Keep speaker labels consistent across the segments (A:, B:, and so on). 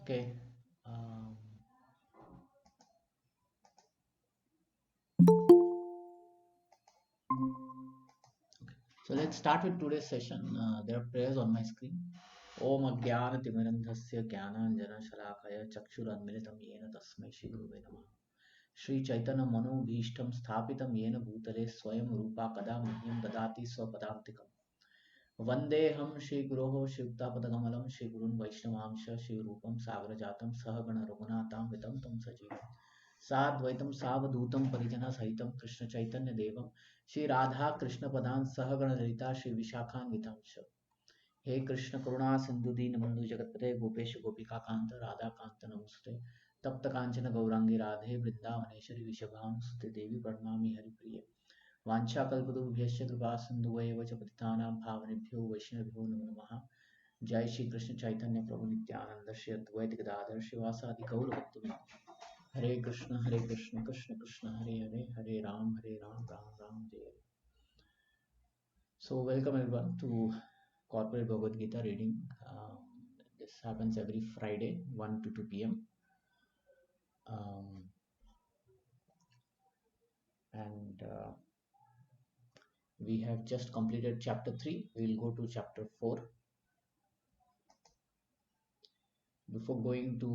A: Okay. Um, so let's start with today's session. There are prayers on my screen. Om Agyana Timirandhasya Jnananjana Shalakaya Chakshuranmilitam Yena Tasmai Shri Guruve Namah. Shri Chaitanya Mano Bhishtam Sthapitam Yena Bhutale Swayam Rupa Kada Mahyam Dadati Swapadantikam. Vandeham Shri Guroho Shivtapadakamalam Shri Gurun Vaishnavamsha Shri Rupam Sagrajatam Sahagana Raghunatam Vitam Tam Sajivam. साद्वैतम सावधूतम परिजना सहितम Krishna Chaitanya देवम श्री राधा कृष्ण पदान सहगण ललिता श्री विशाखान्वितांश हे कृष्ण करुणा सिंधु दीन बंधु जगतपते गोपेश गोपिका कांत राधा कांत नमस्ते तप्त कांचन गौरांगी राधे वृंदावनेश्वरी विषभानुसुते देवी प्रणमामि हरिप्रिये वाञ्छाकल्पतरुभ्यश्च कृपा सिन्धुवैव च पतितानां पावनेभ्यो वैष्णवेभ्यो नमो नमः जय श्री कृष्ण चैतन्य प्रभु नित्यानंद श्री अद्वैत गदाधर शिवासादि गौर भक्तवृंद हरे Krishna Krishna Krishna Hare Hare Hare Ram Ram Ram Hare Hare. So welcome everyone to corporate Bhagavad Gita reading. This happens every Friday 1 to 2 p.m. Um, and we have just completed chapter 3. We will go to chapter 4. Before going to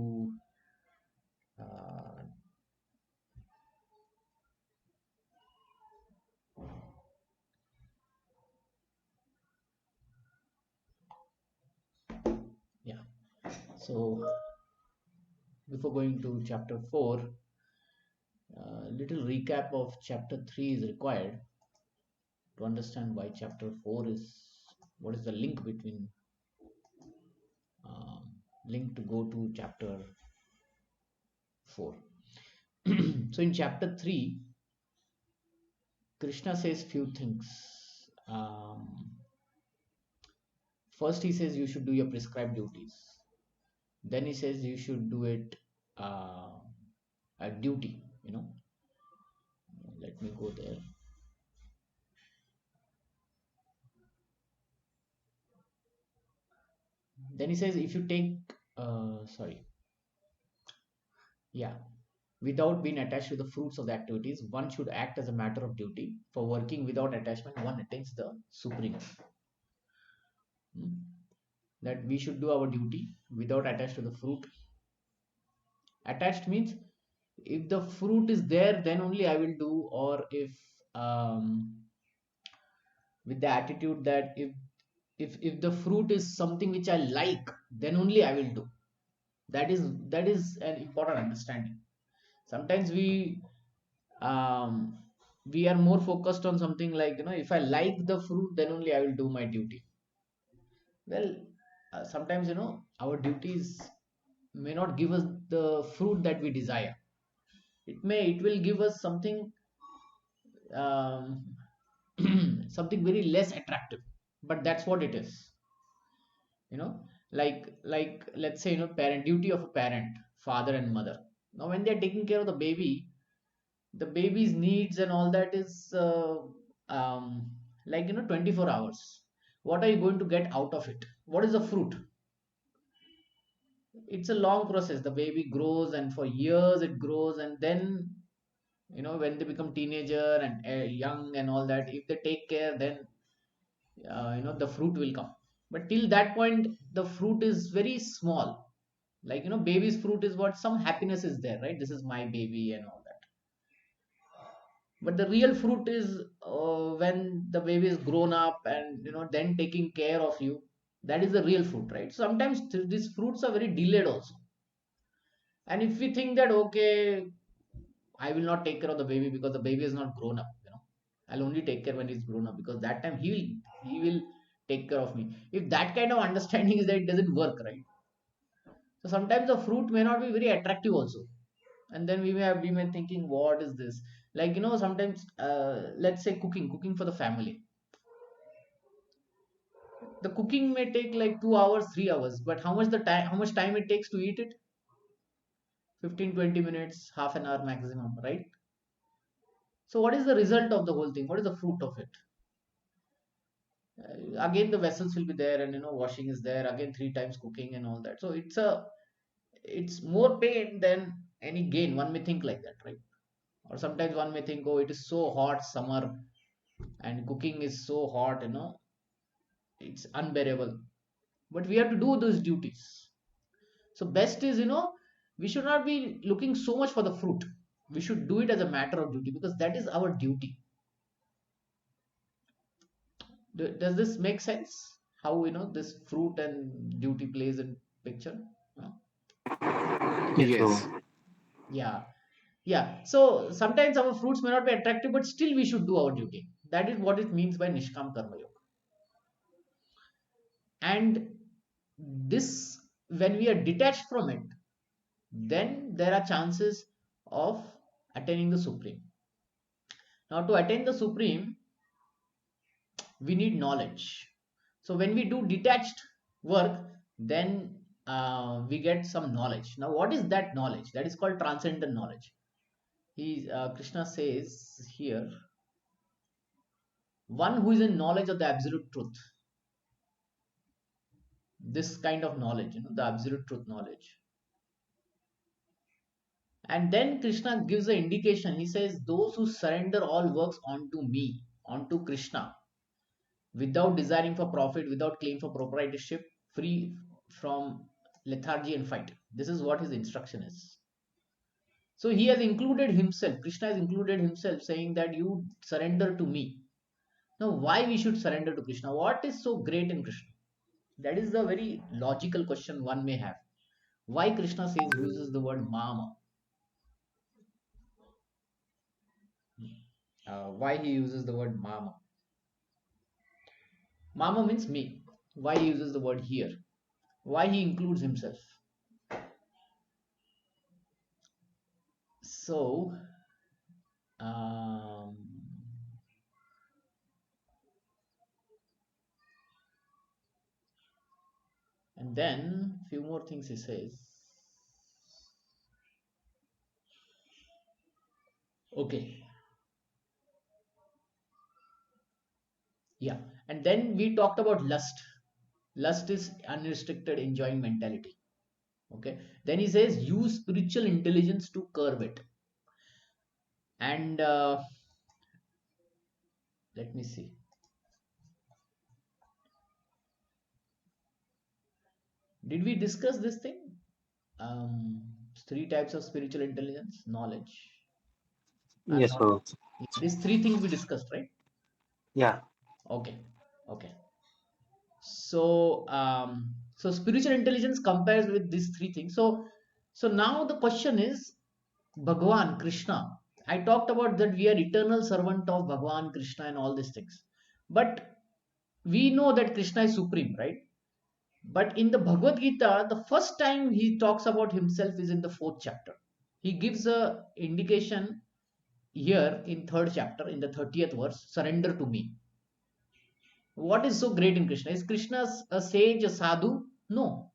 A: uh, yeah, so before going to chapter 4, little recap of chapter 3 is required to understand why chapter 4 is, what is the link between um, link to go to chapter 4. So in chapter 3, Krishna says few things. First he says you should do your prescribed duties, then he says you should do it uh, a duty, let me go there. Then he says if you take sorry yeah without being attached to the fruits of the activities, one should act as a matter of duty. For working without attachment, one attains the supreme. Hmm? That we should do our duty without attached to the fruit. Attached means if the fruit is there, then only I will do, or if with the attitude that if the fruit is something which I like, then only I will do. That is an important understanding. Sometimes um, we are more focused on something like, if I like the fruit, then only I will do my duty. Well, sometimes our duties may not give us the fruit that we desire. It will give us something, um, something very less attractive, but that's what it is. you know like let's say, parent duty of a parent, father and mother. Now when they're taking care of the baby's needs and all that is like 24 hours. What are you going to get out of it? What is the fruit? It's a long process. The baby grows, and for years it grows, and then when they become teenager and young and all that, if they take care, then the fruit will come. But till that point, the fruit is very small. Like, baby's fruit is what some happiness is there, right? This is my baby and all that. But the real fruit is when the baby is grown up and then taking care of you. That is the real fruit, right? Sometimes these fruits are very delayed also. And if we think that, okay, I will not take care of the baby because the baby is not grown up, I'll only take care when he's grown up, because that time he will take care of me. If that kind of understanding is there, it doesn't work, right? So sometimes the fruit may not be very attractive also, and then we may thinking, what is this? Like, sometimes let's say cooking for the family. The cooking may take like 2 hours, 3 hours, but how much time it takes to eat it? 15-20 minutes, half an hour maximum, right? So what is the result of the whole thing? What is the fruit of it? Again the vessels will be there, and washing is there, again 3 times cooking and all that. So it's more pain than any gain. One may think like that, right? Or sometimes one may think, oh, it is so hot summer and cooking is so hot, it's unbearable. But we have to do those duties. So best is, we should not be looking so much for the fruit. We should do it as a matter of duty because that is our duty. Does this make sense? How this fruit and duty plays in picture? Uh,
B: Yes, bro.
C: Yes.
A: Yeah, yeah. So sometimes our fruits may not be attractive, but still we should do our duty. That is what it means by Nishkam Karma Yoga. And this, when we are detached from it, then there are chances of attaining the supreme. Now, to attain the supreme, we need knowledge. So when we do detached work, then we get some knowledge. Now, what is that knowledge? That is called transcendental knowledge. Krishna says here, one who is in knowledge of the absolute truth. This kind of knowledge, the absolute truth knowledge. And then Krishna gives the indication. He says, those who surrender all works onto me, onto Krishna, without desiring for profit, without claim for proprietorship, free from lethargy and fight. This is what his instruction is. So he has included himself, Krishna has included himself, saying that you surrender to me. Now, why we should surrender to Krishna? What is so great in Krishna? That is the very logical question one may have. Why Krishna says uses the word mama? Why he uses the word mama? Mama means me. Why he uses the word here? Why he includes himself? So, um, and then few more things he says. Okay, yeah. And then we talked about lust. Lust is unrestricted enjoying mentality. Okay. Then he says use spiritual intelligence to curb it. And let me see. Did we discuss this thing? Three types of spiritual intelligence, knowledge. I'm
B: Yes,
A: not.
B: bro.
A: These three things we discussed, right?
B: Yeah.
A: Okay. Okay. So spiritual intelligence compares with these three things. So now the question is, Bhagwan Krishna. I talked about that we are eternal servant of Bhagwan Krishna and all these things. But we know that Krishna is supreme, right? But in the Bhagavad Gita, the first time he talks about himself is in the fourth chapter. He gives a indication here in third chapter, in the 30th verse, surrender to me. What is so great in Krishna? Is Krishna a sage, a sadhu? No.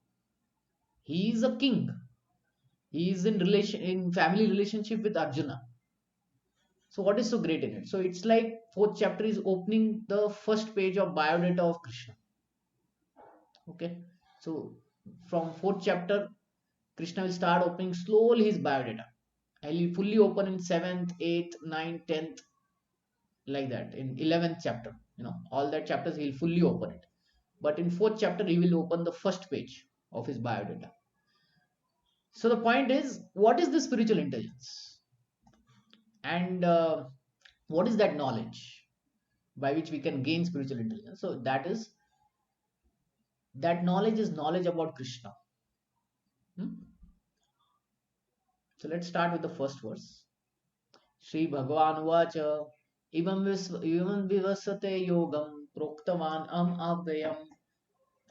A: He is a king. He is in family relationship with Arjuna. So what is so great in it? So it's like fourth chapter is opening the first page of biodata of Krishna. Okay. So from fourth chapter, Krishna will start opening slowly his biodata. He will fully open in seventh, eighth, ninth, 10th, like that. In 11th chapter, all that chapters he'll fully open it. But in fourth chapter, he will open the first page of his biodata. So the point is, what is the spiritual intelligence? And what is that knowledge by which we can gain spiritual intelligence? So that knowledge is knowledge about Krishna. Hmm? So let's start with the first verse. Shri Bhagavan Uvacha Imam Vivasate Yogam Proktavan Avyayam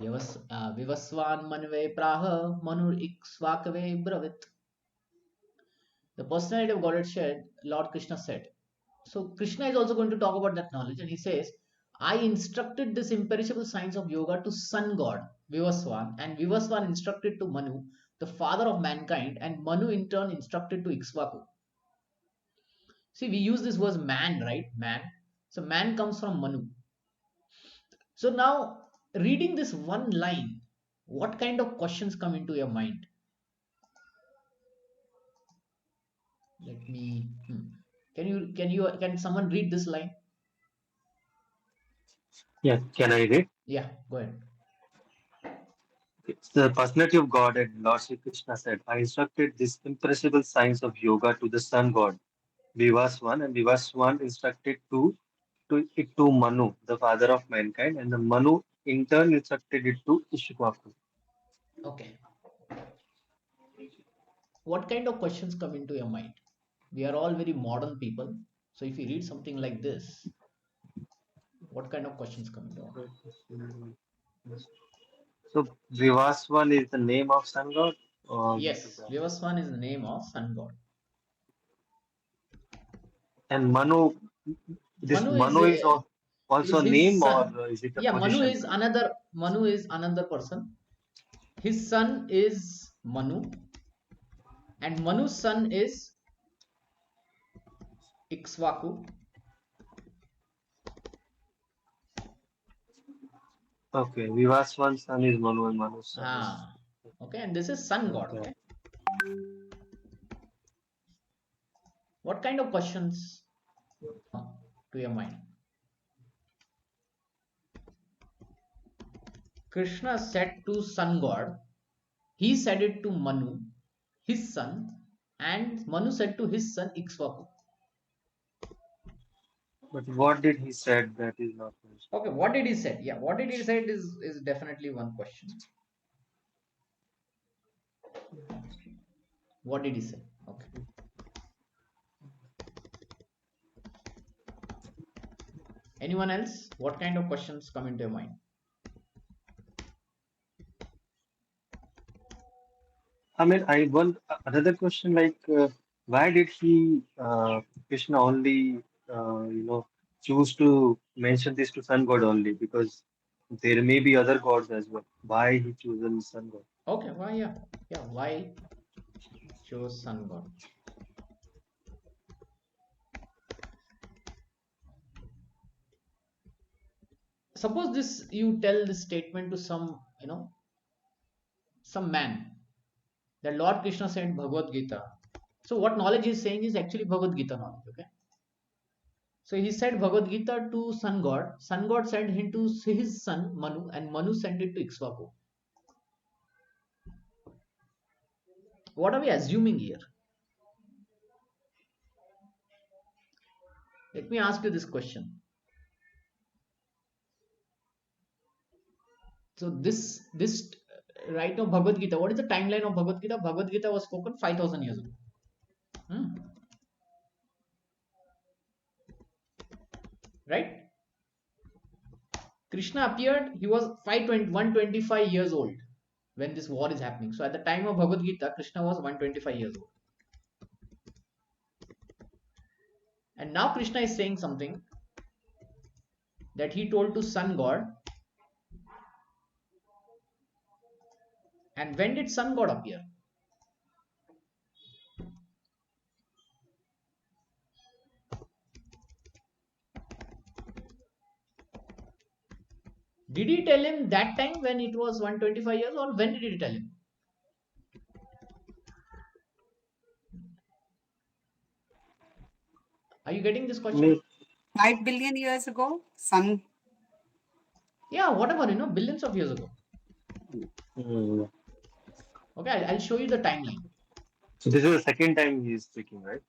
A: Vivasvan Manve Praha Manur Iksvakave Bravit. The personality of Godhead said, Lord Krishna said. So Krishna is also going to talk about that knowledge, and he says, I instructed this imperishable science of yoga to sun god Vivaswan, and Vivaswan instructed to Manu, the father of mankind, and Manu in turn instructed to Ikshvaku. See, we use this word man, right? Man. So man comes from Manu. So now, reading this one line, what kind of questions come into your mind? Let me. Can someone read this line?
B: Yeah, can I read?
A: Yeah, go ahead.
B: It's the personality of God, and Lord Sri Krishna said, I instructed this impressible science of yoga to the sun god, Vivaswan, and Vivaswan instructed it to Manu, the father of mankind, and the Manu in turn instructed it to Ishwaku.
A: Okay. What kind of questions come into your mind? We are all very modern people. So if you read something like this, what kind of questions come into your mind?
B: So Vivaswan is the name of sun god, or what is
A: Yes,
B: that?
A: Vivaswan is the name of sun god.
B: And Manu, this
A: Manu
B: Manu also
A: is
B: a
A: his
B: name, or
A: son.
B: is it a
A: Yeah,
B: position?
A: Manu is another person. His son is Manu, and Manu's son is Ikshvaku.
B: Okay, Vivaswan's son is Manu and Manu's son is.
A: Ah, okay, and this is sun god.
B: Okay.
A: Okay, what kind of questions to your mind? Krishna said to sun god, he said it to Manu, his son, and Manu said to his son Ikshvaku.
B: But what did he said that is not mentioned?
A: Okay, what did he say? Yeah, what did he say is definitely one question. What did he say? Okay. Anyone else? What kind of questions come into your mind?
B: I mean, I want another question like, why did Krishna only, choose to mention this to sun god only? Because there may be other gods as well. Why he chosen sun god?
A: Okay, why? Yeah, yeah. Why chose sun god? Suppose this you tell this statement to some man. The Lord Krishna said Bhagavad Gita. So what knowledge he's saying is actually Bhagavad Gita knowledge. Okay. So he said Bhagavad Gita to sun god. Sun god sent him to his son Manu, and Manu sent it to Ikshvaku. What are we assuming here? Let me ask you this question. So this right now Bhagavad Gita. What is the timeline of Bhagavad Gita? Bhagavad Gita was spoken 5,000 years ago. Hmm. Right? Krishna appeared. He was 125 years old when this war is happening. So at the time of Bhagavad Gita, Krishna was 125 years old. And now Krishna is saying something that he told to sun god. And when did sun god appear? Did he tell him that time when it was 125 years, or when did he tell him? Are you getting this question?
B: May-
C: 5 billion years ago, sun.
A: Yeah, whatever, billions of years ago.
B: Hmm.
A: Okay, I'll show you the timeline.
B: So this is the second time he is speaking, right?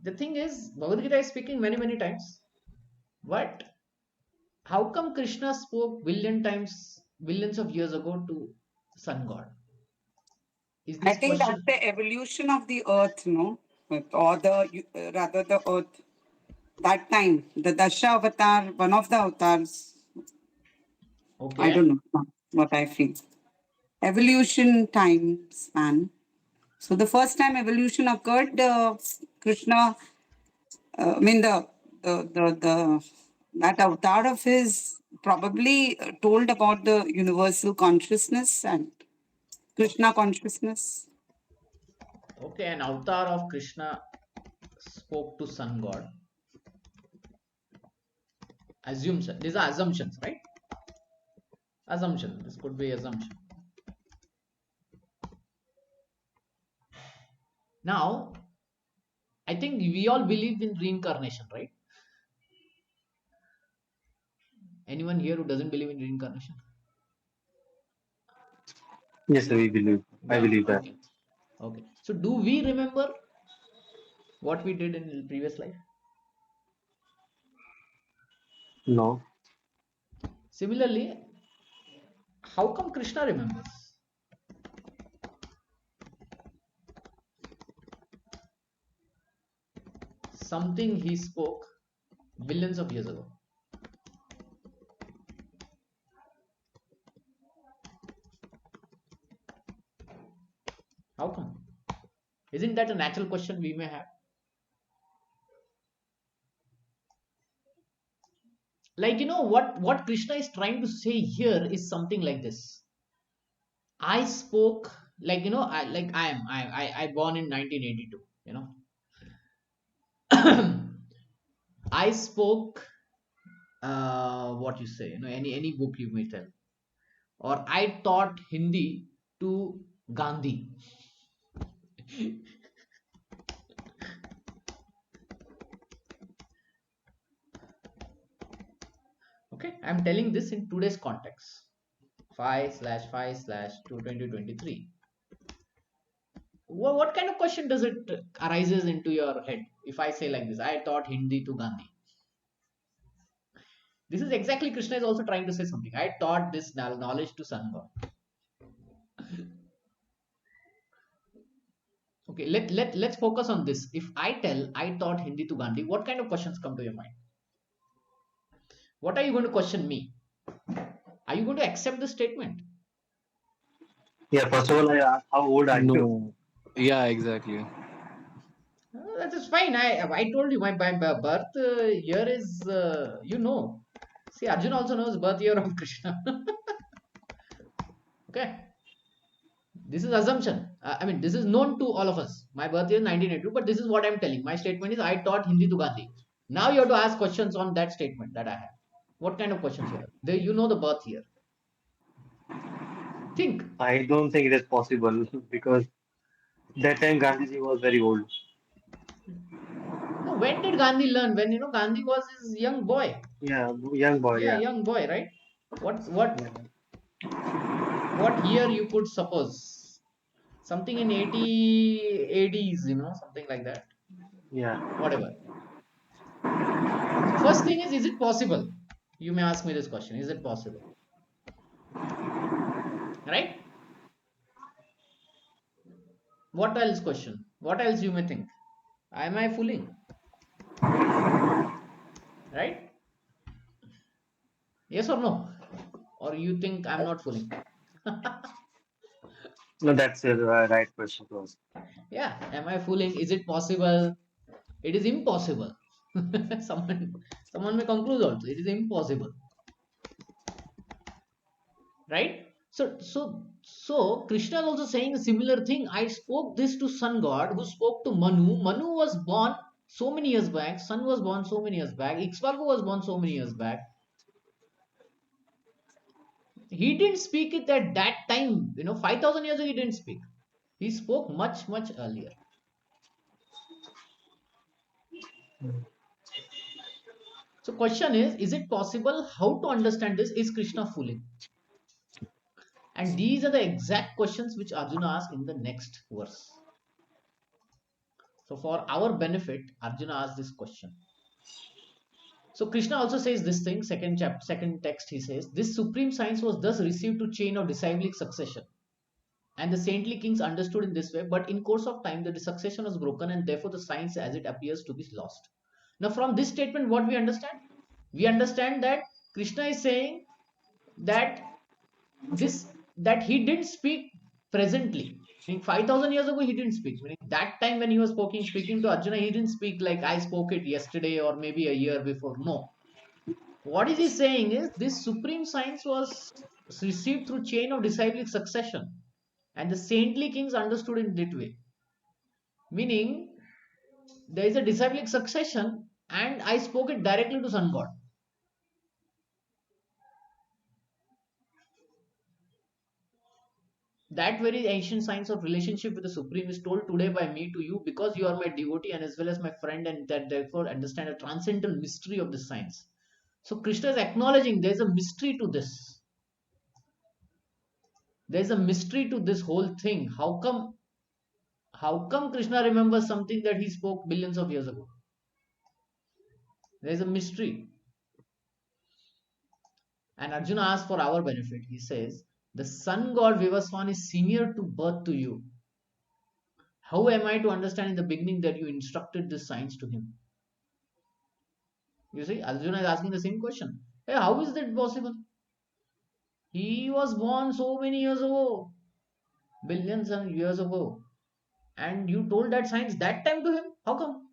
A: The thing is, Bhagavad Gita is speaking many, many times. But how come Krishna spoke billions of years ago to sun god? Is
C: I
A: this
C: think that's
A: question
C: the evolution of the earth, no? Or rather the earth. That time, the Dasha avatar, one of the avatars, I
A: okay?
C: don't know what I feel. Evolution time span. So the first time evolution occurred, Krishna, I mean, the that avatar of his probably told about the universal consciousness and Krishna consciousness.
A: Okay, an avatar of Krishna spoke to sun god. Assumption. These are assumptions, right? Assumption. This could be assumption. Now, I think we all believe in reincarnation, right? Anyone here who doesn't believe in reincarnation?
B: Yes, we believe. I
A: Yeah,
B: believe that.
A: okay. Okay. So do we remember what we did in the previous life?
B: No.
A: Similarly, how come Krishna remembers? Something he spoke billions of years ago. How come? Isn't that a natural question we may have? Like, what Krishna is trying to say here is something like this. I spoke, like, I born in 1982, I spoke, what you say, any book you may tell, or I taught Hindi to Gandhi. Okay, I'm telling this in today's context. 5/5/2023. What kind of question does it arises into your head if I say like this? I taught Hindi to Gandhi. This is exactly Krishna is also trying to say something. I taught this knowledge to Sun God. Okay, let's focus on this. If I tell I taught Hindi to Gandhi, what kind of questions come to your mind? What are you going to question me? Are you going to accept the statement?
B: Yeah, first of all, I asked, how old are you?
D: No. Yeah, exactly.
A: That is fine. I told you my birth year is See, Arjuna also knows birth year of Krishna. Okay, this is assumption. I mean, this is known to all of us. My birth year is 1982, but this is what I'm telling. My statement is I taught Hindi to Gandhi. Now you have to ask questions on that statement that I have. What kind of questions you have? You know the birth year. Think.
B: I don't think it is possible because that time Gandhiji was very old.
A: No, when did Gandhi learn? When Gandhi was his young boy.
B: Yeah, young boy.
A: Yeah,
B: Yeah.
A: young boy, right? What
B: Yeah.
A: what year you could suppose? Something in 80 ADs, something like that.
B: Yeah.
A: Whatever. So first thing is it possible? You may ask me this question. Is it possible? Right? What else question? What else you may think? Am I fooling? Right? Yes or no? Or you think I'm not fooling?
B: No, that's a right question to ask.
A: Yeah. Am I fooling? Is it possible? It is impossible. someone may conclude also. It is impossible. Right? So Krishna is also saying a similar thing. I spoke this to Sun God, who spoke to Manu. Manu was born so many years back. Sun was born so many years back. Ikshvaku was born so many years back. He didn't speak it at that time. 5,000 years ago, he didn't speak. He spoke much, much earlier. So question is it possible? How to understand this? Is Krishna fooling? And these are the exact questions which Arjuna asked in the next verse. So for our benefit, Arjuna asked this question. So Krishna also says this thing, second text, he says, this supreme science was thus received to chain of disciplic succession. And the saintly kings understood in this way, but in course of time, the succession was broken, and therefore the science as it appears to be lost. Now, from this statement, what we understand? We understand that Krishna is saying that that he didn't speak presently. Meaning 5,000 years ago, he didn't speak. Meaning that time when he was speaking to Arjuna, he didn't speak like I spoke it yesterday or maybe a year before. No. What is he saying is this supreme science was received through chain of disciplic succession, and the saintly kings understood in that way. Meaning there is a disciplic succession, and I spoke it directly to Sun God. That very ancient science of relationship with the Supreme is told today by me to you because you are my devotee and as well as my friend, and that therefore understand a transcendental mystery of this science. So Krishna is acknowledging there's a mystery to this. There's a mystery to this whole thing. How come Krishna remembers something that he spoke billions of years ago? There's a mystery. And Arjuna asks for our benefit. He says, the sun god Vivaswan is senior to birth to you. How am I to understand in the beginning that you instructed this science to him? You see, Arjuna is asking the same question. Hey, how is that possible? He was born so many years ago, billions of years ago, and you told that science that time to him? How come?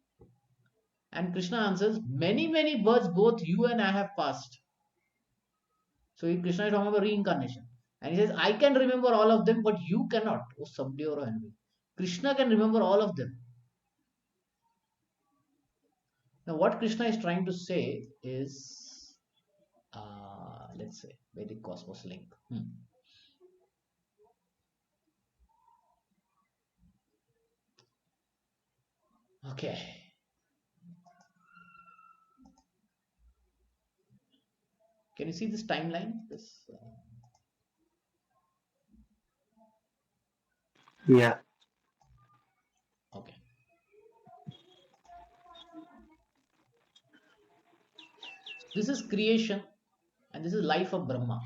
A: And Krishna answers, many, many births both you and I have passed. So Krishna is talking about reincarnation. And he says, I can remember all of them, but you cannot. Oh, Sabdi or Hanvi. Krishna can remember all of them. Now, what Krishna is trying to say is, let's say, Vedic Cosmos link. Okay. Can you see this timeline?
B: Yeah.
A: Okay. This is creation and this is life of Brahma.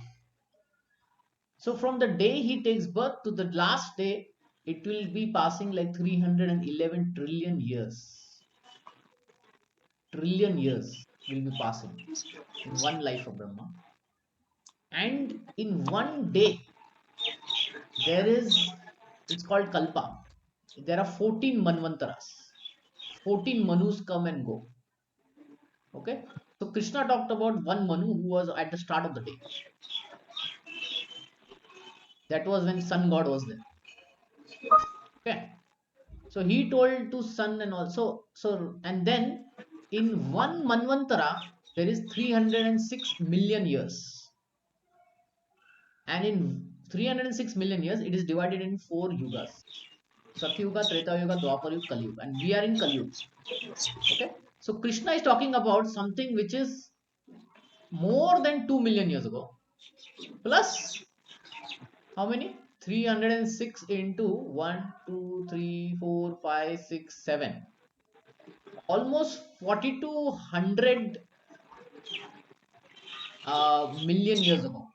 A: So from the day he takes birth to the last day, it will be passing like 311 trillion years. Trillion years will be passing in one life of Brahma. And in one day, it's called Kalpa. There are 14 Manvantaras. 14 Manus come and go. Okay. So Krishna talked about one Manu who was at the start of the day. That was when sun god was there. Okay. So he told to sun and also and then in one Manvantara there is 306 million years. And in 306 million years it is divided in 4 yugas. Satyuga, Treta Yuga, Dwapar Yuga, Kali Yuga, and we are in Kali Yuga. Okay. So Krishna is talking about something which is more than 2 million years ago. Plus how many? 306 into 1, 2, 3, 4, 5, 6, 7. Almost 4200 million years ago.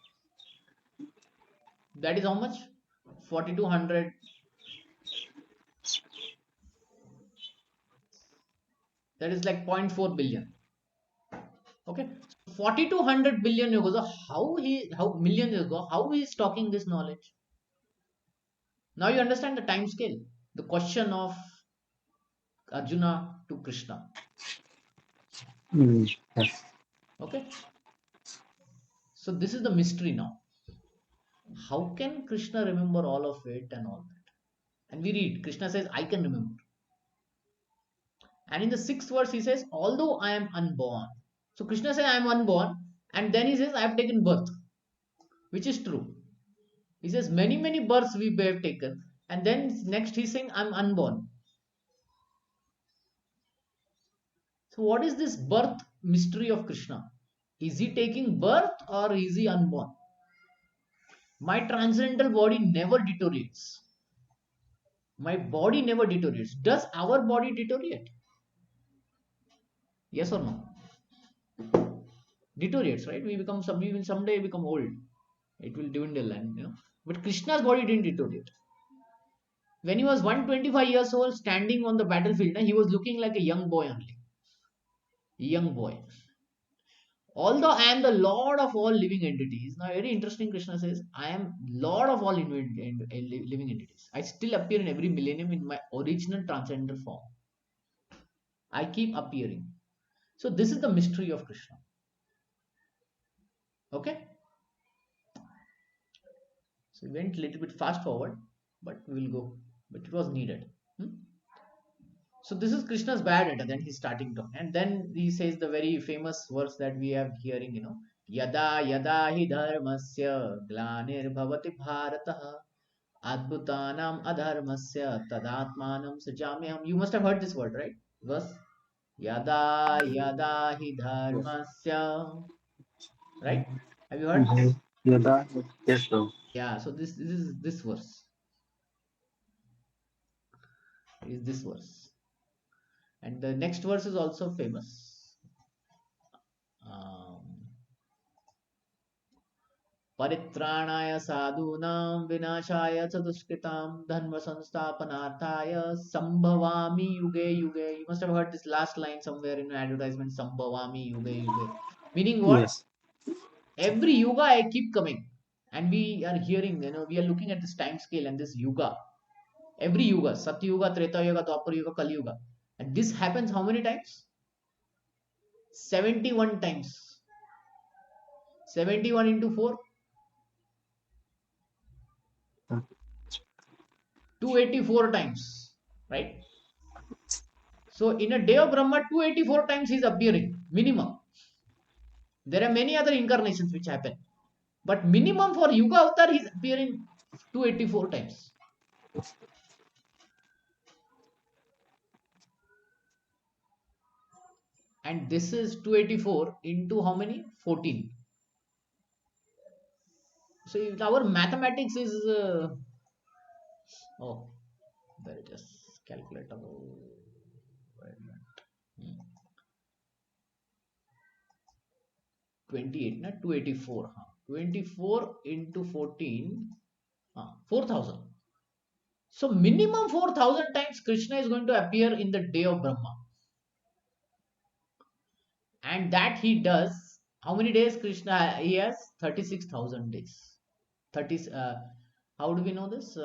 A: That is how much? 4200. That is like 0.4 billion. Okay. 4200 billion years ago. How million years ago? How he is talking this knowledge? Now you understand the time scale. The question of Arjuna to Krishna.
B: Yes.
A: Okay. So this is the mystery now. How can Krishna remember all of it and all that? And we read, Krishna says, I can remember. And in the 6th verse, he says, although I am unborn. So Krishna says, I am unborn. And then he says, I have taken birth, which is true. He says, many, many births we have taken. And then next he's saying, I'm unborn. So what is this birth mystery of Krishna? Is he taking birth or is he unborn? My transcendental body never deteriorates. My body never deteriorates. Does our body deteriorate? Yes or no? Deteriorates, right? We will someday become old. It will dwindle, and But Krishna's body didn't deteriorate. When he was 125 years old, standing on the battlefield, he was looking like a young boy only. Young boy. Although I am the Lord of all living entities. Now, very interesting. Krishna says, I am Lord of all living entities. I still appear in every millennium in my original transcendental form. I keep appearing. So this is the mystery of Krishna. Okay. So we went a little bit fast forward, but we will go. But it was needed. So this is Krishna's bad at, then he's starting to, and then he says the very famous verse that we have hearing, Yada yada hi dharmasya glanir bhavati bharatah Adbhutanam adharmasya tadatmanam sajamyam. You must have heard this word, right? Verse. Yada yada hi dharmasya. Right? Have you heard?
B: Mhm. Yeah, yes, sir.
A: Yeah. So this is this verse. Is this verse. And the next verse is also famous. परित्राणाय साधूनां विनाशाय च दुष्कृतां धर्म संस्थापनार्थाय संभवामि युगे युगे. You must have heard this last line somewhere in an advertisement. संभवामि युगे युगे. Meaning what?
B: Yes.
A: Every yuga I keep coming, and we are hearing. We are looking at this time scale and this yuga. Every yuga, Satya Yuga, Treta Yuga, Dwapar Yuga, Kali Yuga, and this happens how many times? 71 times. 71 into 4, 284 times, right? So in a day of Brahma, 284 times he is appearing, minimum. There are many other incarnations which happen, but minimum for Yuga Avatar he is appearing 284 times. And this is 284 into how many? 14. So if our mathematics is oh, there it is, calculator. Where it went? 28, na 284. 24 into 14, 4000. So minimum 4000 times Krishna is going to appear in the day of Brahma. And that he does. How many days Krishna? He has 36,000 days. 30. How do we know this?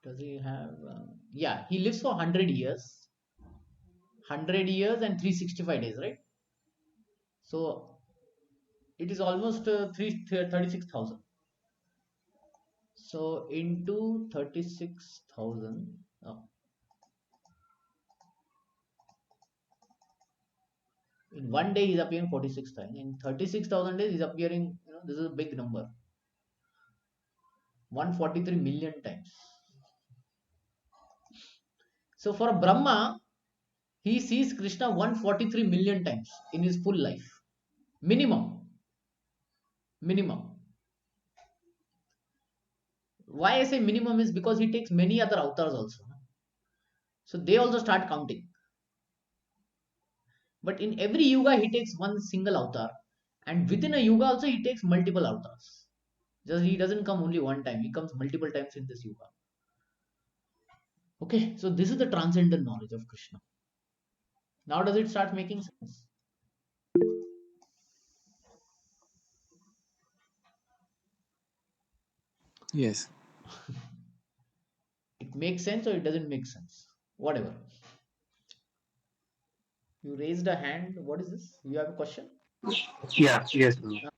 A: Does he have? Yeah, he lives for 100 years. 100 years and 365 days, right? So it is almost 36,000. So into 36,000. In one day he's appearing 46 times. In 36,000 days he's appearing, this is a big number. 143 million times. So for a Brahma, he sees Krishna 143 million times in his full life. Minimum. Minimum. Why I say minimum is because he takes many other avatars also. So they also start counting. But in every yuga, he takes one single avatar. And within a yuga also, he takes multiple avatars. Just he doesn't come only one time. He comes multiple times in this yuga. Okay, so this is the transcendental knowledge of Krishna. Now does it start making sense?
D: Yes.
A: It makes sense or it doesn't make sense? Whatever. You raised a hand. What is this? You have a question?
B: Yeah, yes.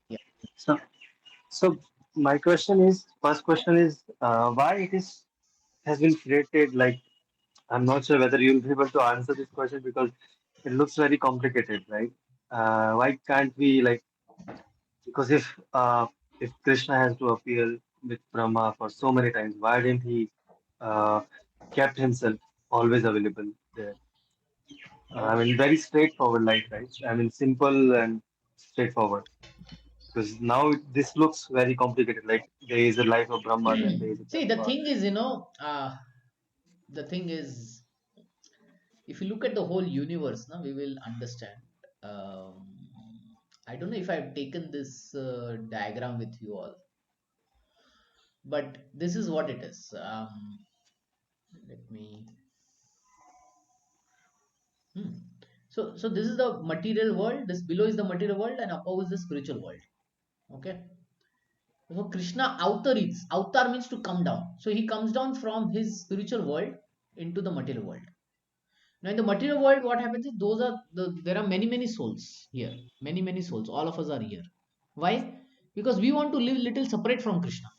A: Yeah.
B: So, so my question is, first question is, why it is has been created? Like, I'm not sure whether you'll be able to answer this question because it looks very complicated, right? Why can't we like? Because if Krishna has to appear with Brahma for so many times, why didn't he uh, kept himself always available there? I
A: Okay.
B: mean, very straightforward life, right? I mean, simple and straightforward. Because now this looks very complicated. Like there is a life of Brahma, then there is a
A: See, the
B: Kalpa.
A: thing is, the thing is, if you look at the whole universe, now we will understand. Um, I don't know if I've taken this diagram with you all, but this is what it is. Let me. Hmm. So this is the material world. This below is the material world, and above is the spiritual world. Okay. So Krishna avatar means to come down. So he comes down from his spiritual world into the material world. Now in the material world, what happens is there are many souls here, many souls. All of us are here. Why? Because we want to live little separate from Krishna.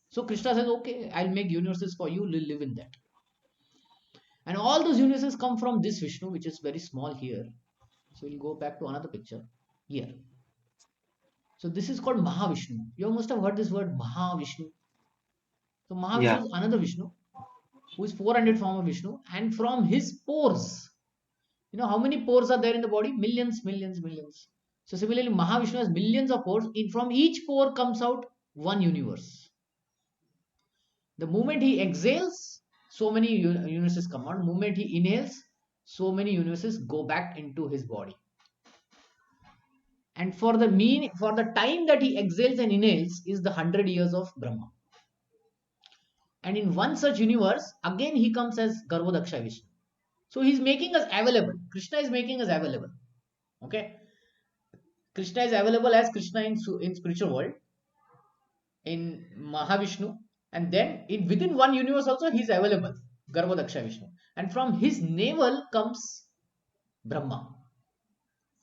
A: So Krishna says, okay, I'll make universes for you. Live in that. And all those universes come from this Vishnu, which is very small here. So we'll go back to another picture here. So this is called Mahavishnu. You must have heard this word Mahavishnu. So Mahavishnu
B: Yeah.
A: is another Vishnu who is 400 form of Vishnu, and from his pores, how many pores are there in the body? Millions, millions, millions. So similarly, Mahavishnu has millions of pores. From each pore comes out one universe. The moment he exhales, so many universes come out. The moment he inhales, so many universes go back into his body. And for the time that he exhales and inhales is the 100 years of Brahma. And in one such universe, again he comes as Garbhodaksha Vishnu. So he's making us available. Krishna is making us available. Okay. Krishna is available as Krishna in spiritual world, in Mahavishnu, and then within one universe also he is available, Garbhodaksha Vishnu. And from his navel comes Brahma,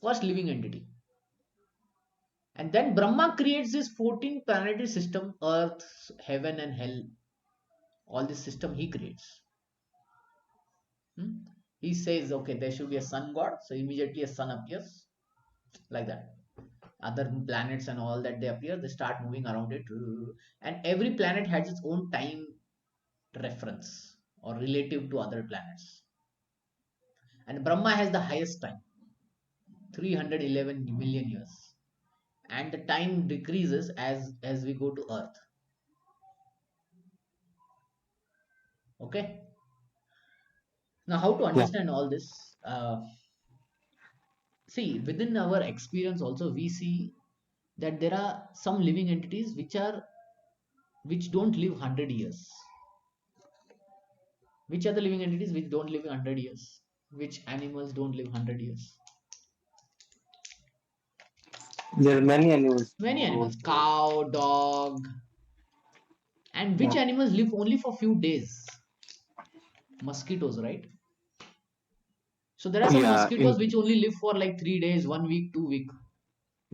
A: first living entity. And then Brahma creates this 14 planetary system, earth, heaven and hell. All this system he creates. He says, okay, there should be a sun god, so immediately a sun appears, like that. Other planets and all that, they appear, they start moving around it, and every planet has its own time reference or relative to other planets. And Brahma has the highest time, 311 million years, and the time decreases as we go to earth. Okay, now how to understand all this? See, within our experience also we see that there are some living entities which don't live 100 years. Which are the living entities which don't live 100 years? Which animals don't live 100 years?
B: There are many animals
A: Many
B: who
A: animals,
B: don't.
A: cow, dog. And which
B: Yeah.
A: animals live only for few days? Mosquitoes, right? So there are some
D: Yeah,
A: mosquitoes which only live for like 3 days, 1 week, 2 week.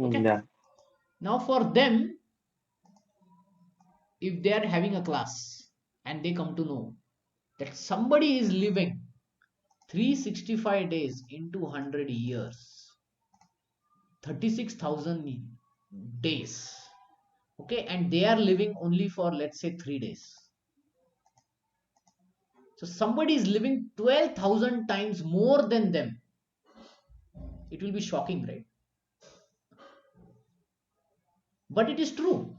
A: Okay.
B: Yeah.
A: Now for them, if they are having a class and they come to know that somebody is living 365 days into 100 years, 36,000 days, okay, and they are living only for, let's say, 3 days. So somebody is living 12,000 times more than them. It will be shocking, right? But it is true.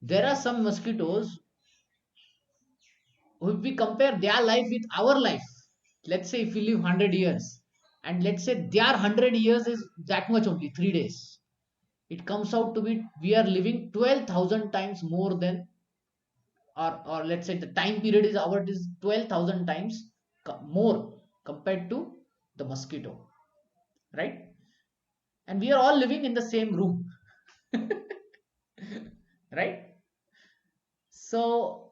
A: There are some mosquitoes, if we compare their life with our life, let's say if we live 100 years, and let's say their 100 years is that much only, 3 days, it comes out to be we are living 12,000 times more than, or let's say the time period is our is 12,000 times more compared to the mosquito, right? And we are all living in the same room. Right? So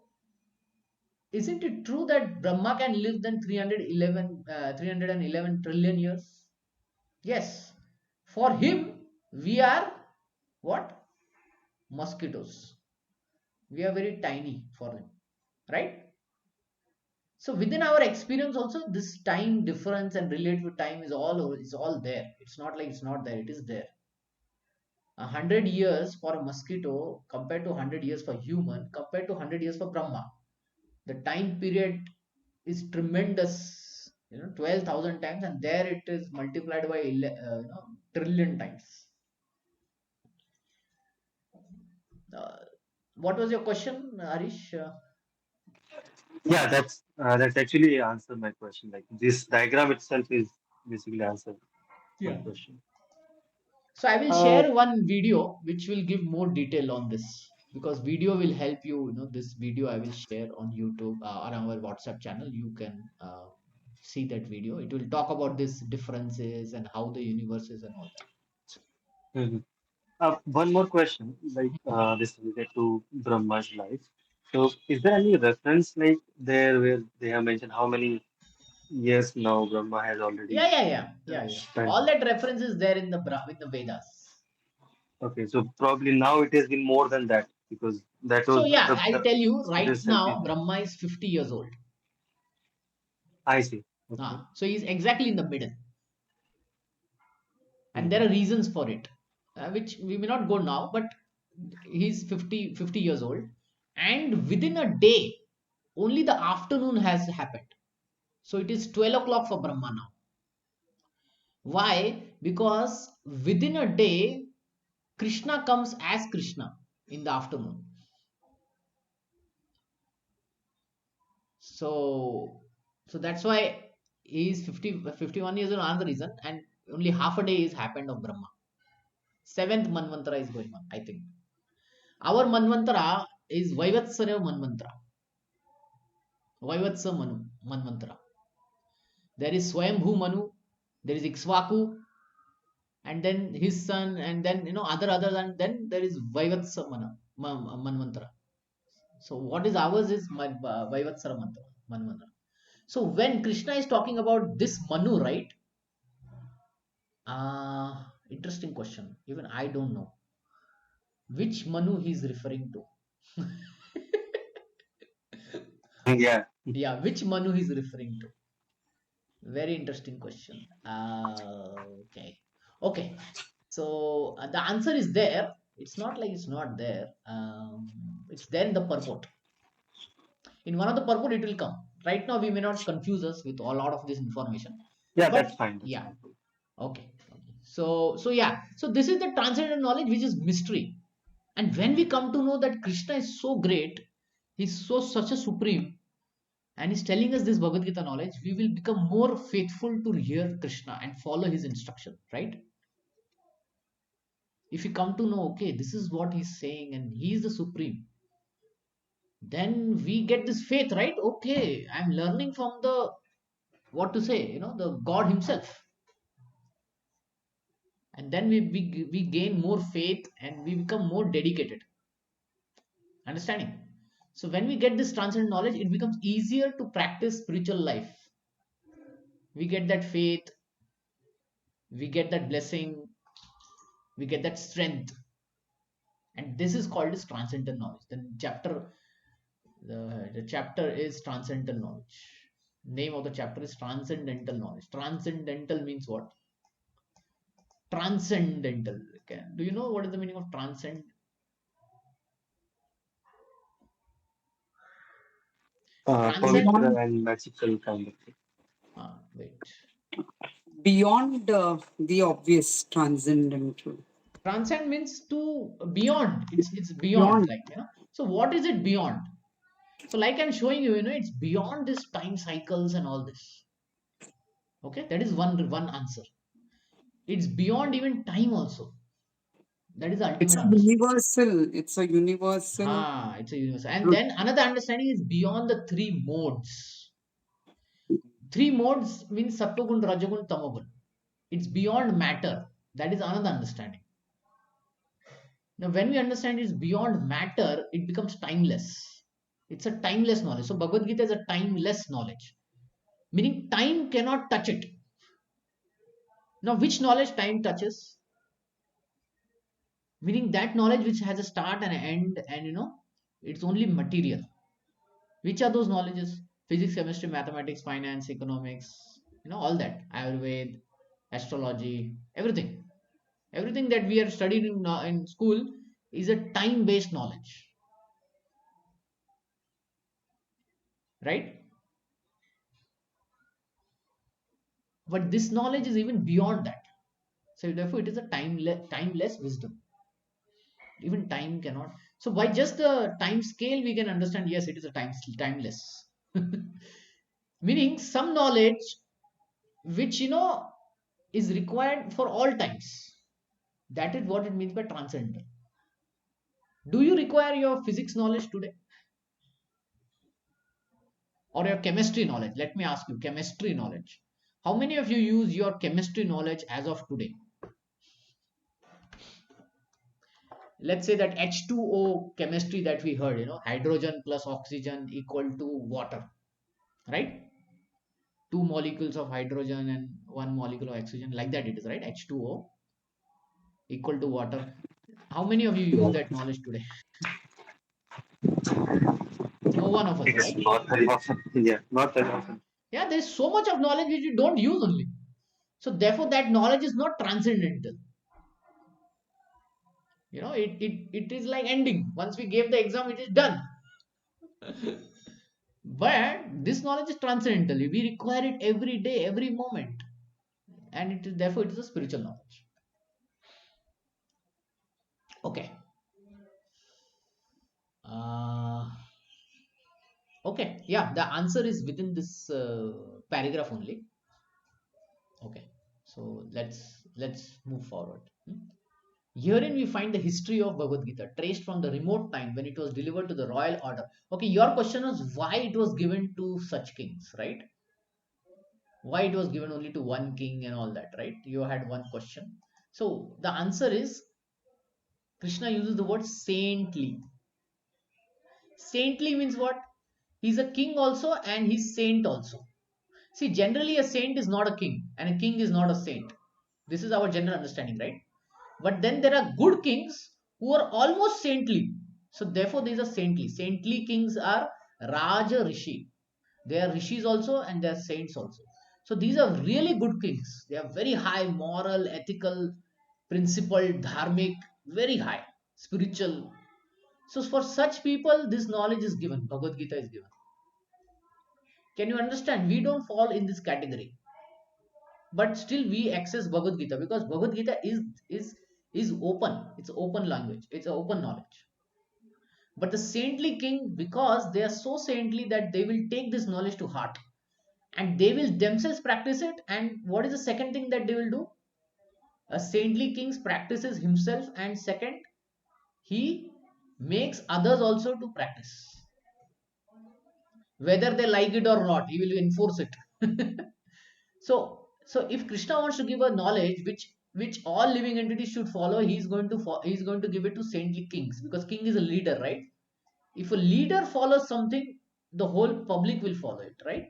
A: isn't it true that Brahma can live than 311 trillion years? Yes. For him, we are what? Mosquitoes. We are very tiny for him. Right? So within our experience also, this time difference and relative time is all there. It's not like it's not there. It is there. 100 years for a mosquito compared to 100 years for human compared to 100 years for Brahma. The time period is tremendous, 12,000 times, and there it is multiplied by trillion times. uh, what was your question, Harish?
B: Yeah, that's actually answered my question. Like this diagram itself is basically answered my
A: Yeah.
B: question.
A: So I will
B: Uh,
A: share one video which will give more detail on this, because video will help you. This video I will share on YouTube or our WhatsApp channel. You can see that video. It will talk about these differences and how the universe is and all that.
B: mhm. One more question, like this is related to Brahma's life. So, is there any reference like there where they have mentioned how many years now Brahma has already
A: Yeah.
B: spent?
A: All that reference is there in the Vedas.
B: Okay, so probably now it has been more than that because that
A: So
B: was
A: yeah, I'll
B: the
A: tell you
B: scripture
A: right
B: itself is
A: now,
B: there.
A: Brahma is 50 years old.
B: I see. Okay.
A: So he's exactly in the middle, and there
B: Mhm.
A: are reasons for it, which we may not go now. But he's 50 years old, and within a day, only the afternoon has happened. So it is 12 o'clock for Brahma now. Why? Because within a day, Krishna comes as Krishna in the afternoon. So that's why he is 51 years old, another reason, and only half a day is happened of Brahma. Seventh Manvantara is going on, I think. Our Manvantara is Vaivatsara Manvantara. Vaivatsa Manvantara. There is Swayambhu Manu, there is Ikshvaku, and then his son, and then other and then there is Vaivatsa Manvantara. So what is ours is Vaivatsara Manvantara. So when Krishna is talking about this Manu, right? Interesting question. Even I don't know which Manu he is referring to.
B: Yeah.
A: Yeah, which Manu he is referring to? Very interesting question. Okay. So the answer is there. It's not like it's not there. It's there in the purport. In one of the purport, it will come. Right now, we may not confuse us with a lot of this information.
B: Yeah,
A: But
B: that's fine. That's
A: yeah,
B: fine.
A: okay. So yeah. So this is the transcendental knowledge, which is mystery. And when we come to know that Krishna is so great, he's such a supreme, and he's telling us this Bhagavad Gita knowledge, we will become more faithful to hear Krishna and follow his instruction, right? If you come to know, okay, this is what he's saying and he is the supreme, then we get this faith, right? Okay, I'm learning from the, what to say, the God himself. And then we gain more faith and we become more dedicated. Understanding? So when we get this transcendent knowledge, it becomes easier to practice spiritual life. We get that faith, we get that blessing, we get that strength, and this is called as transcendental knowledge. The chapter is transcendental knowledge. Name of the chapter is transcendental knowledge. Transcendental means what? Transcendental. Okay. Do you know what is the meaning of transcend? Transcend.
B: Pavitra
C: Beyond,
B: and magical kind of thing.
A: Wait.
C: beyond the obvious, transcendental.
A: Transcend means to beyond. It's beyond,
C: Beyond.
A: like So what is it beyond? So like I'm showing you, it's beyond this time cycles and all this. Okay, that is one answer. It's beyond even time also. That is the
C: It's
A: ultimate
C: a
A: answer.
C: universal. It's a universal
A: It's a universal. And
C: truth.
A: then another understanding is beyond the three modes. Three modes means sattvagun, rajagun, tamagun. It's beyond matter. That is another understanding. Now, when we understand it's beyond matter, it becomes timeless. It's a timeless knowledge. So Bhagavad Gita is a timeless knowledge, meaning time cannot touch it. Now, which knowledge time touches? Meaning that knowledge which has a start and an end, and it's only material. Which are those knowledges? Physics, chemistry, mathematics, finance, economics, all that. Ayurveda, astrology, everything. Everything that we are studied in school is a time based knowledge, right? But this knowledge is even beyond that. So, therefore, it is a timeless wisdom. Even time cannot. So, by just the time scale, we can understand yes, it is a timeless. Meaning, some knowledge which is required for all times. That is what it means by transcendental. Do you require your physics knowledge today? Or your chemistry knowledge? Let me ask you, chemistry knowledge. How many of you use your chemistry knowledge as of today? Let's say that H2O chemistry that we heard, hydrogen plus oxygen equal to water, right? Two molecules of hydrogen and one molecule of oxygen, like that it is, right? H2O equal to water. How many of you use that knowledge today? No one of us,
B: Yes,
A: right?
B: not very often. Yeah, not very often.
A: Yeah, there's so much of knowledge which you don't use only. So therefore, that knowledge is not transcendental. It is like ending. Once we gave the exam, it is done. But this knowledge is transcendental. We require it every day, every moment, and it is therefore it is a spiritual knowledge. Okay. Uh, okay. Yeah, the answer is within this paragraph only. Okay. So let's move forward. Herein we find the history of Bhagavad Gita traced from the remote time when it was delivered to the royal order. Okay, your question was why it was given to such kings, right? Why it was given only to one king and all that, right? You had one question. So the answer is Krishna uses the word saintly. Saintly means what? He's a king also and he's saint also. See, generally a saint is not a king and a king is not a saint. This is our general understanding, right? But then there are good kings who are almost saintly. So therefore these are saintly. Saintly kings are Raja Rishi. They are rishis also and they are saints also. So these are really good kings. They are very high moral, ethical, principled, dharmic, very high, spiritual. So for such people, this knowledge is given. Bhagavad Gita is given. Can you understand? We don't fall in this category, but still we access Bhagavad Gita because Bhagavad Gita is open. It's open language. It's an open knowledge. But the saintly king, because they are so saintly that they will take this knowledge to heart and they will themselves practice it. And what is the second thing that they will do? A saintly king practices himself, and second, he makes others also to practice. Whether they like it or not, he will enforce it. So if Krishna wants to give a knowledge which all living entities should follow, he's going to give it to saintly kings because king is a leader, right? If a leader follows something, the whole public will follow it, right?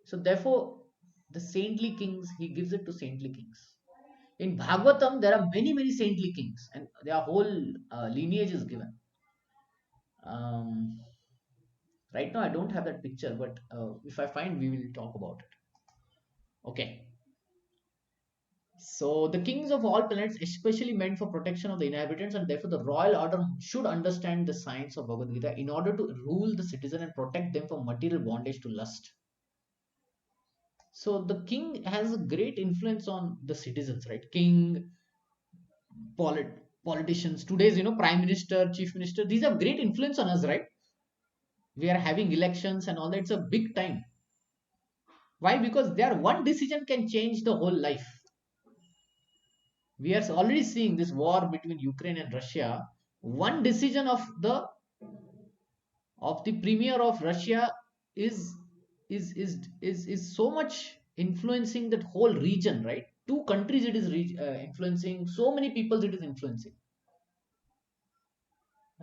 A: So therefore, the saintly kings, he gives it to saintly kings. In Bhagavatam, there are many saintly kings, and their whole lineage is given. Um, right now, I don't have that picture, but if I find, we will talk about it. Okay. So the kings of all planets, especially meant for protection of the inhabitants, and therefore the royal order should understand the science of Bhagavad Gita in order to rule the citizen and protect them from material bondage to lust. So the king has a great influence on the citizens, right? King, politicians, today's prime minister, chief minister, these have great influence on us, right? We are having elections and all that. It's a big time. Why? Because their one decision can change the whole life. We are already seeing this war between Ukraine and Russia. One decision of the premier of Russia is is so much influencing that whole region, right? Two countries it is influencing, so many people it is influencing,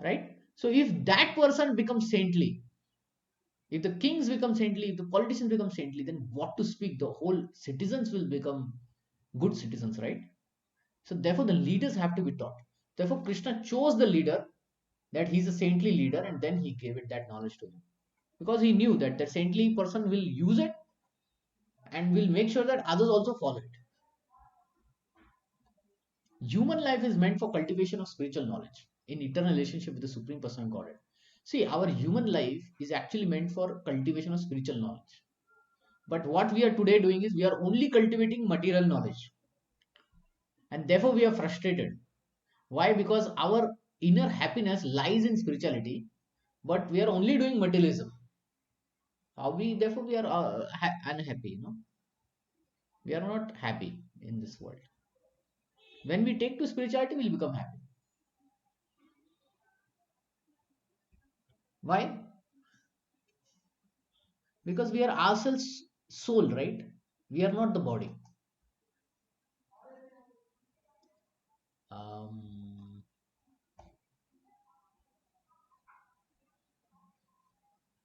A: right? So if that person becomes saintly, if the kings become saintly, if the politicians become saintly, then what to speak? The whole citizens will become good citizens, right? So therefore, the leaders have to be taught. Therefore, Krishna chose the leader, that he's a saintly leader, and then he gave it that knowledge to him because he knew that the saintly person will use it and will make sure that others also follow it. Human life is meant for cultivation of spiritual knowledge in eternal relationship with the Supreme Person of Godhead. See, our human life is actually meant for cultivation of spiritual knowledge. But what we are today doing is we are only cultivating material knowledge. And therefore we are frustrated. Why? Because our inner happiness lies in spirituality, but we are only doing materialism. Therefore we are unhappy, We are not happy in this world. When we take to spirituality, we'll become happy. Why? Because we are ourselves soul, right? We are not the body. Um,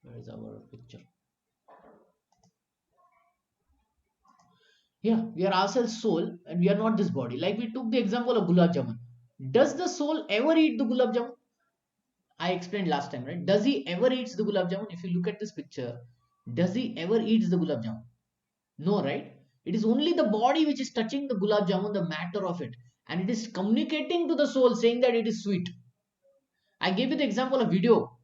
A: where is our picture? Yeah, we are ourselves soul and we are not this body. Like we took the example of gulab jamun. Does the soul ever eat the gulab jamun? I explained last time, right? Does he ever eats the gulab jamun? If you look at this picture, does he ever eats the gulab jamun? No, right? It is only the body which is touching the gulab jamun, the matter of it, and it is communicating to the soul saying that it is sweet. I gave you the example of video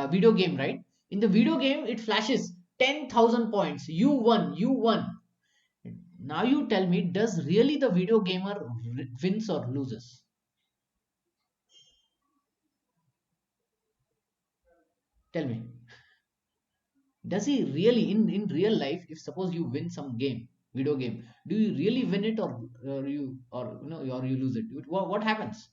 A: video game, right? In the video game, it flashes 10,000 points. You won, you won. Now you tell me, does really the video gamer wins or loses? Tell me. Does he really, in real life, if suppose you win some game, video game, do you really win it, or you lose it? What happens?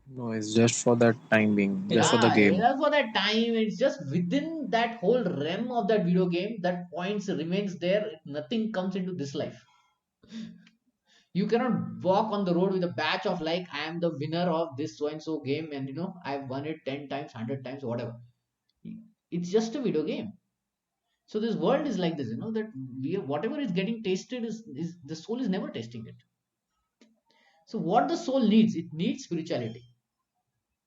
D: No, it's just for that time being, just for the
A: Yeah,
D: game.
A: for that time, it's just within that whole realm of that video game, that points remains there. Nothing comes into this life. You cannot walk on the road with a badge of like I am the winner of this so and so game, and I've won it 10 times, 100 times, whatever. It's just a video game. So this world is like this, that whatever is getting tasted is the soul is never tasting it. So what the soul needs, it needs spirituality.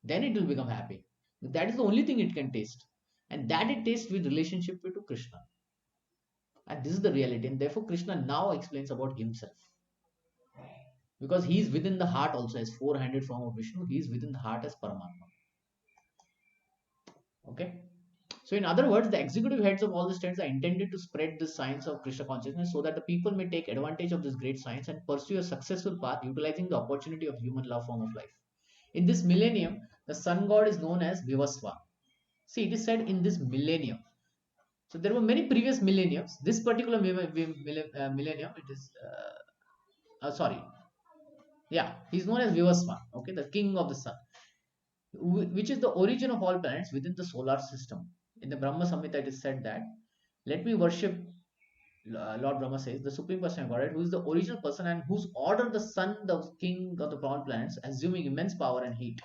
A: Then it will become happy. That is the only thing it can taste, and that it tastes with relationship to Krishna. And this is the reality, and therefore Krishna now explains about himself, because he is within the heart also as four-handed form of Vishnu. He is within the heart as Paramatma. Okay. So, in other words, the executive heads of all the states are intended to spread the science of Krishna consciousness so that the people may take advantage of this great science and pursue a successful path utilizing the opportunity of human love form of life. In this millennium, the sun god is known as Vivasva. See, it is said in this millennium. So, there were many previous millenniums. This particular millennium, it is, sorry, yeah, he's known as Vivasva, okay, the king of the sun, which is the origin of all planets within the solar system. In the Brahma Samhita, it is said that let me worship, Lord Brahma says, the Supreme Person of Godhead, who is the original person and whose order the sun, the king of the all planets, assuming immense power and heat.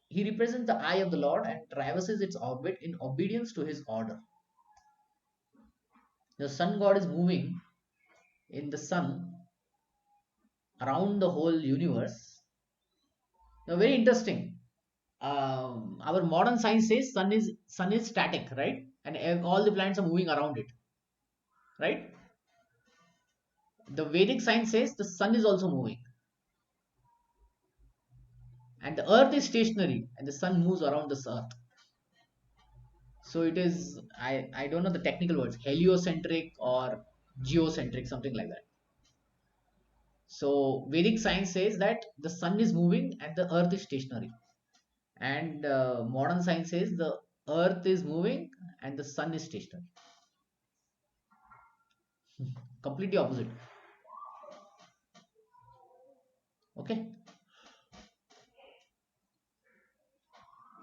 A: He represents the eye of the Lord and traverses its orbit in obedience to his order. The sun god is moving in the sun around the whole universe. Now, very interesting. Our modern science says sun is static, right? And all the planets are moving around it, right? The Vedic science says the sun is also moving, and the earth is stationary and the sun moves around this earth. So it is, I don't know the technical words, heliocentric or geocentric, something like that. So Vedic science says that the sun is moving and the earth is stationary, and modern science says the earth is moving and the sun is stationary. Completely opposite. Okay.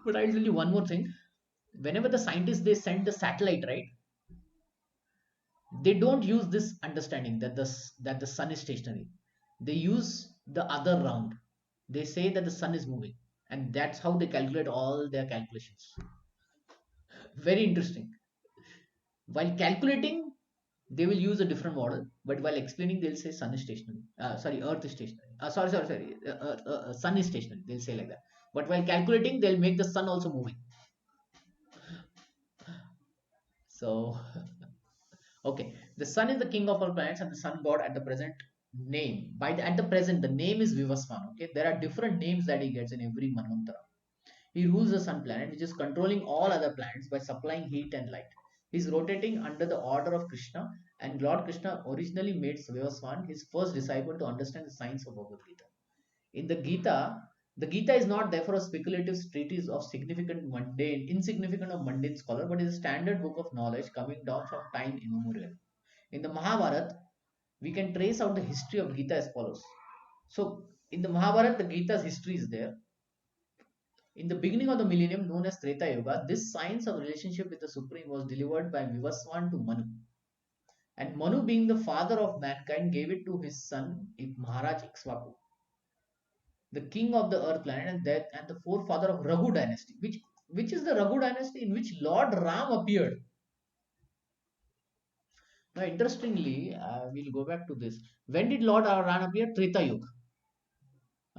A: But I'll tell you one more thing. Whenever the scientists they send the satellite, right, they don't use this understanding that the sun is stationary. They use the other round. They say that the sun is moving, and that's how they calculate all their calculations. Very interesting. While calculating, they will use a different model, but while explaining, they'll say sun is stationary. Sorry, earth is stationary. Sorry. Sun is stationary. They'll say like that. But while calculating, they'll make the sun also moving. So okay, the sun is the king of all planets and the sun god at the present name. At the present, the name is Vivasvan. Okay, there are different names that he gets in every Manvantara. He rules the sun planet, which is controlling all other planets by supplying heat and light. He is rotating under the order of Krishna, and Lord Krishna originally made Vivasvan his first disciple to understand the science of Bhagavad Gita. In the Gita is not therefore a speculative treatise of insignificant or mundane scholar, but is a standard book of knowledge coming down from time immemorial. In the Mahabharata, we can trace out the history of Gita as follows. So, in the Mahabharata, the Gita's history is there. In the beginning of the millennium, known as Treta Yuga, this science of relationship with the Supreme was delivered by Vivaswan to Manu. And Manu, being the father of mankind, gave it to his son Maharaj Ikshvaku, the king of the earth planet, and the forefather of Raghu dynasty, which is the Raghu dynasty in which Lord Ram appeared. Now, interestingly, we'll go back to this. When did Lord Ram appear? Treta Yuga.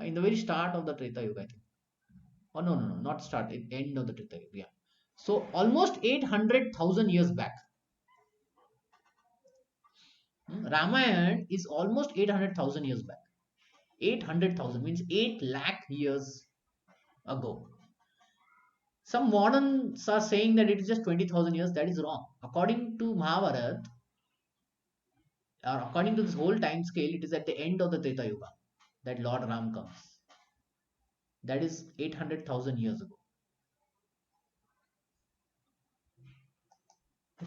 A: In the very start of the Treta Yuga, I think. Oh, no, not start, end of the Treta Yuga. Yeah. So, almost 800,000 years back. Ramayana is almost 800,000 years back. 800,000 means 8 lakh years ago. Some moderns are saying that it is just 20,000 years. That is wrong. According to Mahabharata, or according to this whole time scale, it is at the end of the Treta Yuga that Lord Ram comes. That is 800,000 years ago.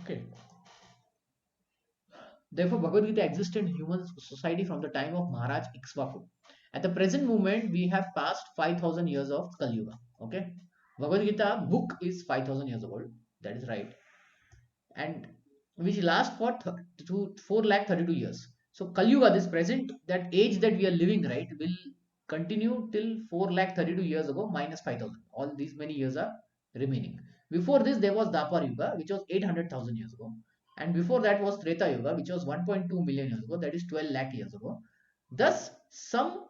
A: Okay. Therefore, Bhagavad Gita existed in human society from the time of Maharaj Ikshvaku. At the present moment, we have passed 5,000 years of Kali Yuga. Okay. Bhagavad Gita book is 5,000 years old. That is right. And which lasts for 4,32 years. So Kali Yuga, this present, that age that we are living, right, will continue till 4,32 years ago minus 5,000. All these many years are remaining. Before this, there was Dapar Yuga, which was 800,000 years ago. And before that was Treta Yuga, which was 1.2 million years ago, that is 12 lakh years ago. Thus, some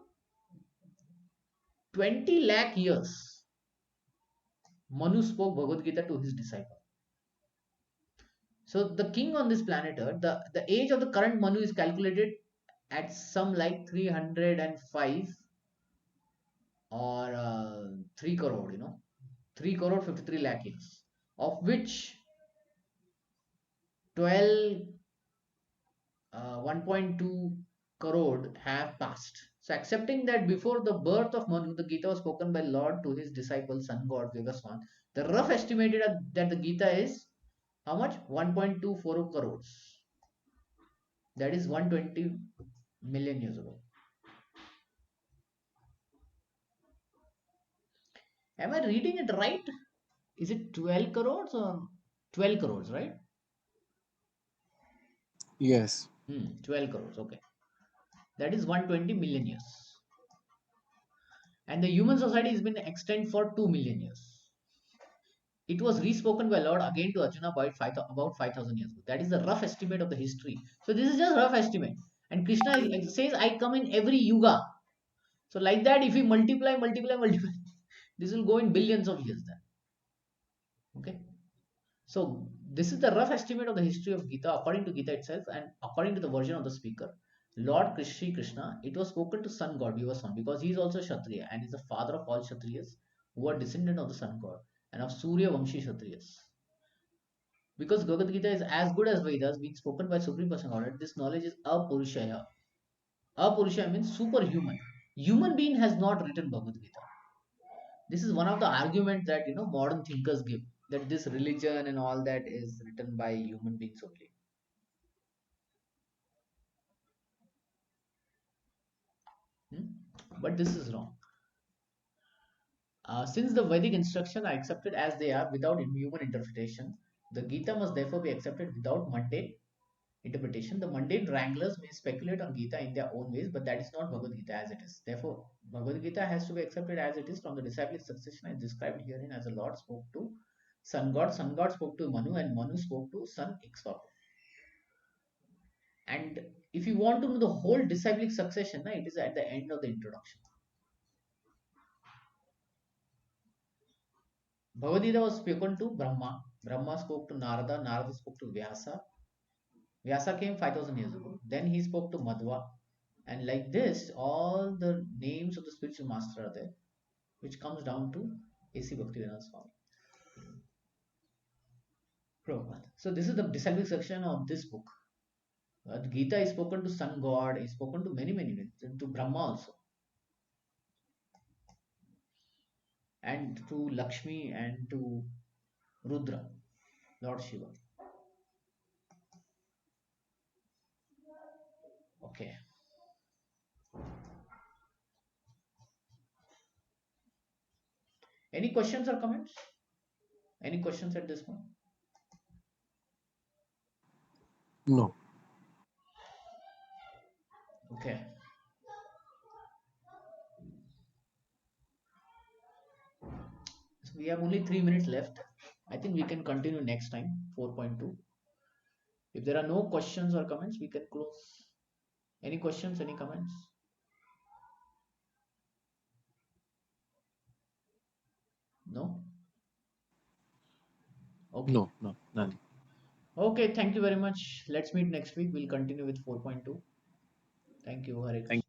A: 20 lakh years, Manu spoke Bhagavad Gita to his disciple. So the king on this planet Earth, the age of the current Manu is calculated at some like 305 or 3 crore, 3 crore 53 lakh years, of which 12 1.2 crore have passed. So accepting that before the birth of Manu, the Gita was spoken by Lord to his disciple, sun god Vigaswan, the rough estimated that the Gita is how much? 1.24 crores. That is 120 million years ago. Am I reading it right? Is it 12 crores or 12 crores, right?
D: Yes.
A: 12 crores, okay. That is 120 million years. And the human society has been extant for 2 million years. It was respoken by Lord again to Arjuna about 5,000 years ago. That is the rough estimate of the history. So this is just rough estimate. And Krishna says, I come in every yuga. So like that, if we multiply, this will go in billions of years then. Okay. So this is the rough estimate of the history of Gita according to Gita itself and according to the version of the speaker. Lord Sri Krishna, it was spoken to sun god Vivaswan because he is also Kshatriya and is the father of all Kshatriyas who are descendant of the sun god and of Surya Vamshi Kshatriyas. Because Bhagavad Gita is as good as Vedas being spoken by Supreme Person Godhead, this knowledge is apurushaya. Apurushaya means superhuman. Human being has not written Bhagavad Gita. This is one of the arguments that modern thinkers give, that this religion and all that is written by human beings only. But this is wrong. Since the Vedic instructions are accepted as they are without human interpretation, the Gita must therefore be accepted without mundane interpretation. The mundane wranglers may speculate on Gita in their own ways, but that is not Bhagavad Gita as it is. Therefore, Bhagavad Gita has to be accepted as it is from the disciplic succession as described herein, as the Lord spoke to sun god spoke to Manu, and Manu spoke to son Ikshvaku. And if you want to know the whole disciplic succession, it is at the end of the introduction. Bhagavad Gita was spoken to Brahma. Brahma spoke to Narada. Narada spoke to Vyasa. Vyasa came 5,000 years ago. Then he spoke to Madhva. And like this, all the names of the spiritual master are there, which comes down to A.C. Bhaktivedanta Swami. Prabhupada. So this is the disciplic section of this book. Gita is spoken to sun god, is spoken to many names, to Brahma also, and to Lakshmi and to Rudra, Lord Shiva. Okay. Any questions or comments? Any questions at this point?
D: No.
A: Okay. So we have only 3 minutes left. I think we can continue next time, 4.2. If there are no questions or comments, we can close. Any questions, any comments? No? Okay.
D: No, none.
A: Okay, thank you very much. Let's meet next week. We'll continue with 4.2. Thank you, Hare
D: Thank
A: Krishna.